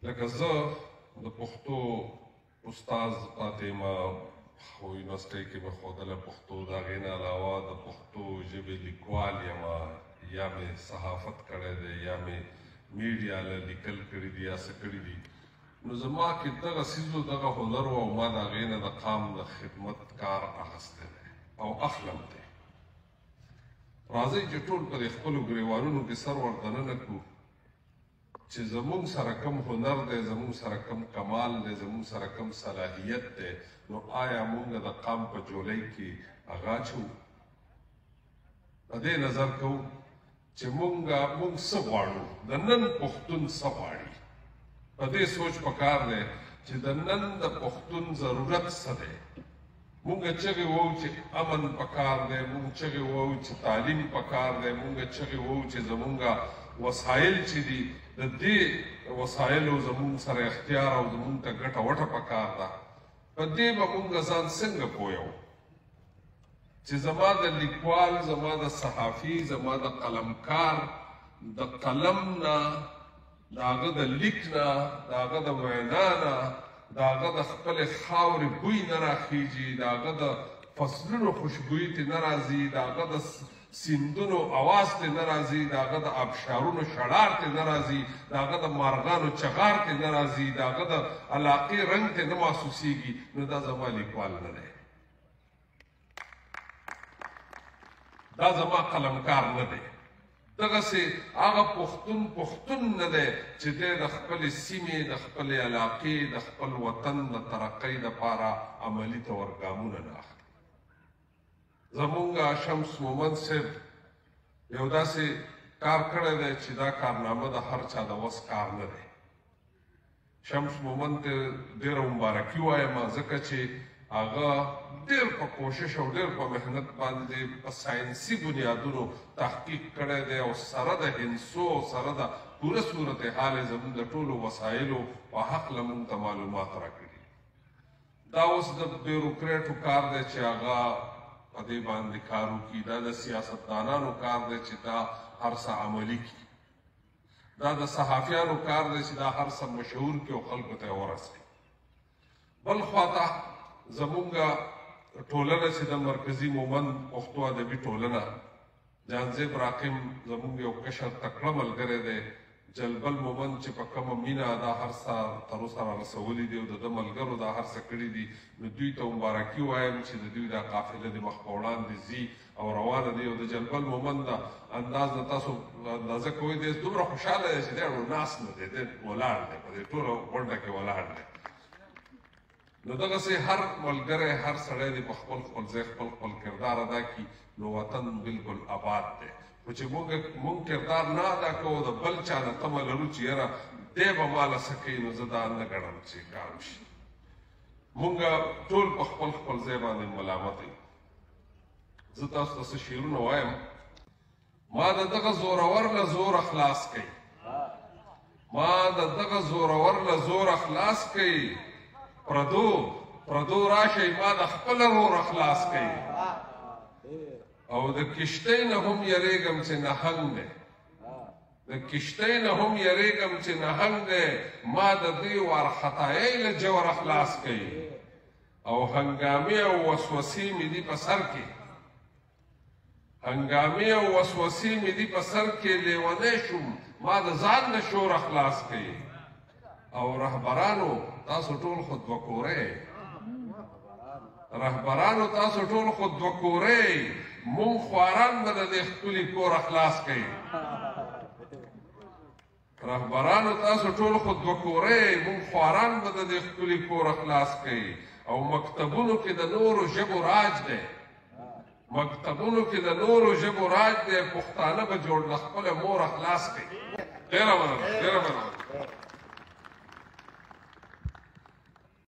لکه زه د پښتو استاد پاتې ما خو یونیورسټۍ کې مې ښودله پښتو د هغې نه علاوه د پښتو ژبې لیکوال یم یا مې صحافت کړی دی یا مې میډیا له لیکل کړي دي یا څه کړي دي نو زما کې دغه څیزو دغه هنر و او ما د هغې نه د قام د خدمت کار اخیستی دی او اخلم دی راځئ چې ټول په دې خپلو ګریوانونو کې سر وردننه کړو چې زمونږ سره کم هنر دی زمونږ سره کم کمال دی زمونږ سره کم صلاحیت دی نو آیا مونږ د قام په جولۍ کې هغه اچوو په دې نظر کوو چې مونږ څه غواړو د نن پښتون څه غواړي په دې سوچ پکار دی چې د نن د پښتون ضرورت څه دی مونږ چغې وو چې امن پکار دی مونږ چغې وو چې تعلیم پکار دی مونږ چغې وو چې زمونږ وسایل چې دي د دې وسایلو زمونږ سره اختیار او زمونږ ته ګټه وټه پکار ده په دې به مونږ ځان څنګه پویو چې زما د لیکوال زما د صحافي زما د قلمکار د قلم نه د هغه د لیک نه د هغه د وینا نه د هغه د خپلې خاورې بوی نه راخیږي د هغه د فصلونو خوشبویي ترې نه راځي د هغه د سیندونو اواز ترې نه راځي د هغه د ابشارونو شړار ترې نه راځي د هغه د مارغانو چغار ترې نه راځي د هغه د علاقې رنګ ترې نه محسوسیږي نو دا زما لیکوال نه دی دا زما قلمکار نه دی دغسې هغه پښتون نه دی چې دی د خپلې سیمې د خپلې علاقې د خپل وطن د ترقۍ دپاره عملي طور ګامونه نه اخلي زمونږ شمس مومند صاحب یو داسې کار کړی دی چې دا کارنامه د هر چا د وس کار نه دی شمس مومند ته ډېره مبارکي وایم ځکه چې هغه ډېر په کوشش او ډېر په محنت باندې په ساینسي بنیادونو تحقیق کړی دی او سره د هندسو او سره د پوره صورتحال یې زموږ د ټولو وسایلو په هکله موږ ته معلومات راکړي دا اوس د بیروکریټو کار دی چې هغه په دې باندې کار وکړي دا د سیاستدانانو کار دی چې دا هر څه عملي کړي دا د صحافیانو کار دی چې دا هر څه مشهور کړي او خلکو ته یې ورسوي بل خواته زمونږ ټولنه چې د مرکزي مومند پښتو ادبي ټولنه جانزیب راقم زمونږ یو کشر تکړه ملګری دی جلبل مومند چې په کومه مینه دا هر څه تر اوسه رارسولي دي او د ده ملګرو دا هر څه کړي دي نو دوی ته مبارکي وایم چې د دوی دا قافله د مخ په وړاندې ځي او روانه دي او د جلبل مومند دا انداز د تاسو اندازه کوئ دی دومره خوشحاله دی چې دی ناست نه دی دی ولاړ دی په دې ټوله غونډه کې ولاړ دی نو دغسې هر ملګری هر سړی دی په خپل خپل ځای خپل خپل کردار ادا کړي نو وطن بالکل آباد دی خو چې مونږ کردار نه ادا کوو د بل چا نه تمه لرو چې یاره دی به ماله څه کوي نو زه دا نه ګڼم چې کار وشي مونږ ټول په خپل خپل ځای باندې ملامت یو زه تاسو ته څه شعرونه وایم ما د دغه زورور له زوره خلاص کوي ما د دغه زورور له زوره خلاص کوي پردو راشئ ما د خپله روره خلاص کوي او د کشتۍ نه هم یریږم چې نهنګ دی د کشتۍ نه هم یریږم چې نهنګ دی ما د دې وارخطایۍ له جوره خلاص کوي او هنګامې او وسوسې مې دي په سر کې هنګامې او وسوسې مې دي په سر کې لیونی شوم ما د ځان نه شوره خلاص کوي او رهبرانو تاسو ټول خو دوه کورې رهبرانو تاسو ټول خو دوه کورې مونږ خواران به د دې ښکلي کوره خلاص کوي رهبرانو تاسو ټول خو دوه کورې مونږ خواران به د دې ښکلي کوره خلاص کوي او مکتبونو کې د نورو ژبو راج دی مکتبونو کې د نورو ژبو راج دی پښتانه به جوړ له خپله موره خلاص کوي ډېره مننه